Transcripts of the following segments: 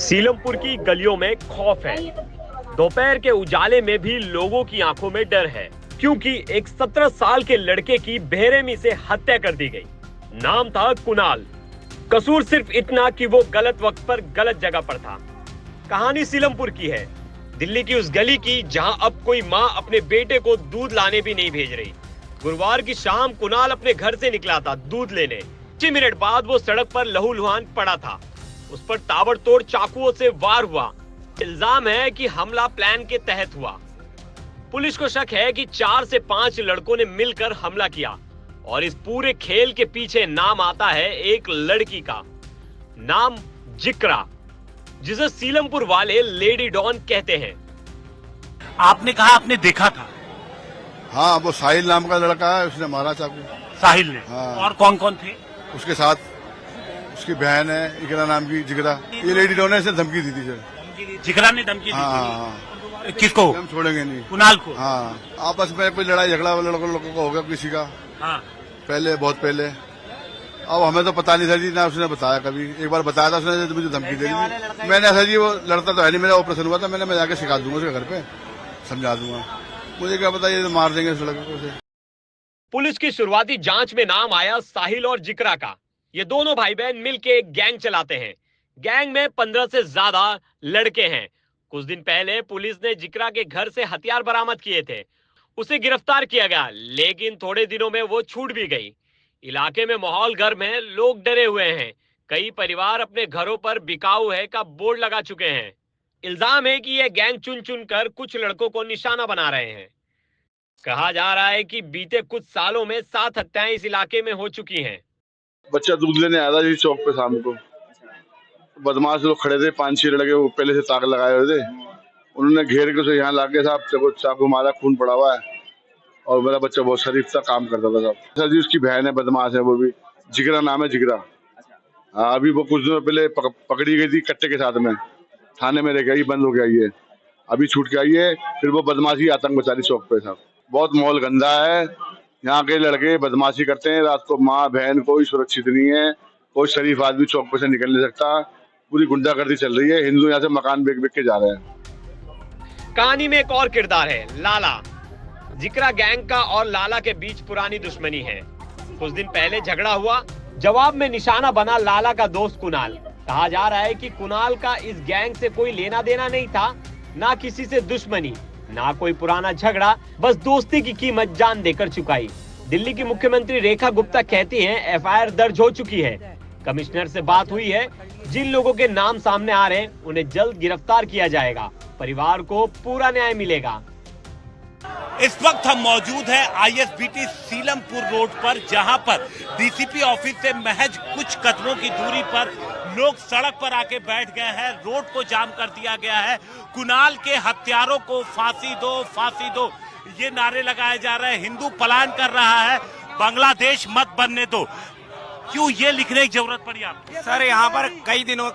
सीलमपुर की गलियों में खौफ है। दोपहर के उजाले में भी लोगों की आंखों में डर है, क्योंकि एक 17 साल के लड़के की बेरहमी से हत्या कर दी गई। नाम था कुणाल। कसूर सिर्फ इतना कि वो गलत वक्त पर गलत जगह पर था। कहानी सीलमपुर की है, दिल्ली की उस गली की जहां अब कोई मां अपने बेटे को दूध लाने भी नहीं भेज रही। गुरुवार की शाम कुणाल अपने घर से निकला था दूध लेने। 5 मिनट बाद वो सड़क पर लहूलुहान पड़ा था। उस पर ताबड़तोड़ चाकुओं से वार हुआ। इल्जाम है कि हमला प्लान के तहत हुआ। पुलिस को शक है कि 4 से 5 लड़कों ने मिलकर हमला किया और इस पूरे खेल के पीछे नाम आता है एक लड़की का, नाम जिक्रा, जिसे सीलमपुर वाले लेडी डॉन कहते हैं। आपने कहा आपने देखा था? हाँ, वो साहिल नाम का लड़का है, उसने मारा चाकू। साहिल ने? हाँ। और कौन कौन थे उसके साथ? उसकी बहन है इकरा नाम की, जिगरा। ये लेडी डॉन ने इसे धमकी दी थी सर। जिगरा ने धमकी दी? हाँ। किसको? हम छोड़ेंगे नहीं। कुणाल को? हाँ, आपस में कोई लड़ाई झगड़ा लड़कों को हो गया किसी का। हाँ। पहले, बहुत पहले। अब हमें तो पता नहीं था जी, ना उसने बताया कभी। एक बार बताया था उसने, तो मुझे धमकी दे दी। मैंने ऐसा जी, वो लड़ता तो है नहीं, मेरा ऑपरेशन हुआ था, मैं जाके सिखा दूंगा उसके घर पे, समझा दूंगा। मुझे क्या पता ये तो मार देंगे उस लड़के को। पुलिस की शुरुआती जांच में नाम आया साहिल और जिक्रा का। ये दोनों भाई बहन मिलके एक गैंग चलाते हैं। गैंग में 15 से ज्यादा लड़के हैं। कुछ दिन पहले पुलिस ने जिक्रा के घर से हथियार बरामद किए थे। उसे गिरफ्तार किया गया, लेकिन थोड़े दिनों में वो छूट भी गई। इलाके में माहौल गर्म है, लोग डरे हुए हैं। कई परिवार अपने घरों पर बिकाऊ है का बोर्ड लगा चुके हैं। इल्जाम है कि यह गैंग चुन चुन कर कुछ लड़कों को निशाना बना रहे हैं। कहा जा रहा है कि बीते कुछ सालों में 7 हत्याएं इस इलाके में हो चुकी हैं। बच्चा दूध लेने आया था जी चौक पे शाम को। बदमाश लोग खड़े थे, 5-6 लड़के, वो पहले से ताक लगाए हुए थे। उन्होंने घेर के उसे यहाँ लाके साहब चाकू मारा, खून पड़ा हुआ है। और मेरा बच्चा बहुत शरीफ था, काम करता था साहब। सर जी उसकी बहन है, बदमाश है वो भी, जिगरा नाम है, जिगरा। हाँ, अभी वो कुछ दिनों पहले पकड़ी गई थी कट्टे के साथ में, थाने में रह गई, बंद हो गई है। अभी छूट के आई है। फिर वो बदमाशी आतंक मचा रही चौक पे साहब। बहुत माहौल गंदा है। यहाँ के लड़के बदमाशी करते हैं रात को। माँ बहन कोई सुरक्षित नहीं है, कोई शरीफ आदमी चौक पे से निकल नहीं सकता। पूरी गुंडागर्दी चल रही है। हिंदू यहाँ से मकान बेच के जा रहे हैं। कहानी में एक और किरदार है, लाला। जिक्रा गैंग का और लाला के बीच पुरानी दुश्मनी है। कुछ दिन पहले झगड़ा हुआ, जवाब में निशाना बना लाला का दोस्त कुणाल। कहा जा रहा है कि कुणाल का इस गैंग से कोई लेना देना नहीं था, ना किसी से दुश्मनी, ना कोई पुराना झगड़ा, बस दोस्ती की कीमत जान देकर चुकाई। दिल्ली की मुख्यमंत्री रेखा गुप्ता कहती हैं एफआईआर दर्ज हो चुकी है। कमिश्नर से बात हुई है। जिन लोगों के नाम सामने आ रहे हैं उन्हें जल्द गिरफ्तार किया जाएगा। परिवार को पूरा न्याय मिलेगा। इस वक्त हम मौजूद हैं आईएसबीटी सीलमपुर रोड पर, जहां पर डीसीपी ऑफिस से महज कुछ कदमों की दूरी पर लोग सड़क पर आके बैठ गए हैं। रोड को जाम कर दिया गया है। कुणाल के हत्यारों को फांसी दो, फांसी दो, ये नारे लगाए जा रहे हैं। हिंदू पलायन कर रहा है, बांग्लादेश मत बनने दो। क्यों ये लिखने की जरूरत पड़ी आपको? सर, यहाँ पर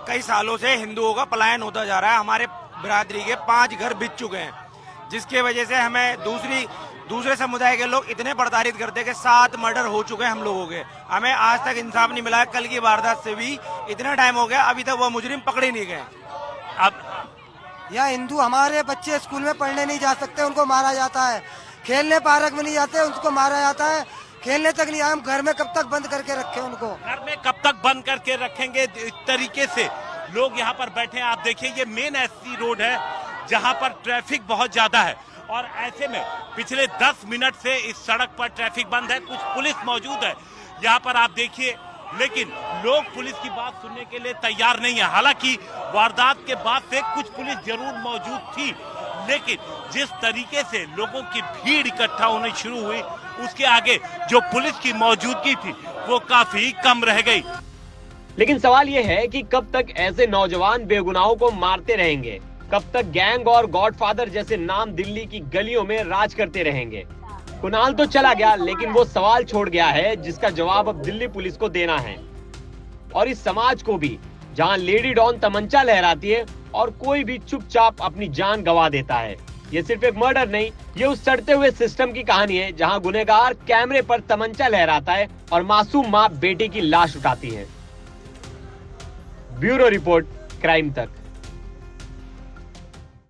कई सालों से हिंदुओं का पलायन होता जा रहा है। हमारे बिरादरी के 5 घर बिक चुके हैं, जिसके वजह से हमें दूसरे समुदाय के लोग इतने प्रताड़ित करते हैं कि 7 मर्डर हो चुके हैं हम लोगों के। हमें आज तक इंसाफ नहीं मिला है। कल की वारदात से भी इतना टाइम हो गया, अभी तक वो मुजरिम पकड़े नहीं गए। अब यहाँ हिंदू, हमारे बच्चे स्कूल में पढ़ने नहीं जा सकते, उनको मारा जाता है। खेलने पार्क में नहीं जाते, उनको मारा जाता है। खेलने तक नहीं आए, हम घर में कब तक बंद करके रखें उनको? घर में कब तक बंद करके रखेंगे? इस तरीके से लोग यहाँ पर बैठे हैं। आप देखिए, ये मेन एससी रोड है जहाँ पर ट्रैफिक बहुत ज्यादा है, और ऐसे में पिछले 10 मिनट से इस सड़क पर ट्रैफिक बंद है। कुछ पुलिस मौजूद है यहाँ पर, आप देखिए, लेकिन लोग पुलिस की बात सुनने के लिए तैयार नहीं है। हालांकि वारदात के बाद से कुछ पुलिस जरूर मौजूद थी, लेकिन जिस तरीके से लोगों की भीड़ इकट्ठा होनी शुरू हुई, उसके आगे जो पुलिस की मौजूदगी थी वो काफी कम रह गई। लेकिन सवाल यह है कि कब तक ऐसे नौजवान बेगुनाहों को मारते रहेंगे? कब तक गैंग और गॉडफादर जैसे नाम दिल्ली की गलियों में राज करते रहेंगे? कुणाल तो चला गया, लेकिन वो सवाल छोड़ गया है जिसका जवाब अब दिल्ली पुलिस को देना है, और इस समाज को भी, जहां लेडी डॉन तमंचा लहराती है और कोई भी चुपचाप अपनी जान गंवा देता है। ये सिर्फ एक मर्डर नहीं, ये उस सड़ते हुए सिस्टम की कहानी है जहां गुनहगार कैमरे पर तमंचा लहराता है और मासूम मां बेटे की लाश उठाती है। ब्यूरो रिपोर्ट, क्राइम तक।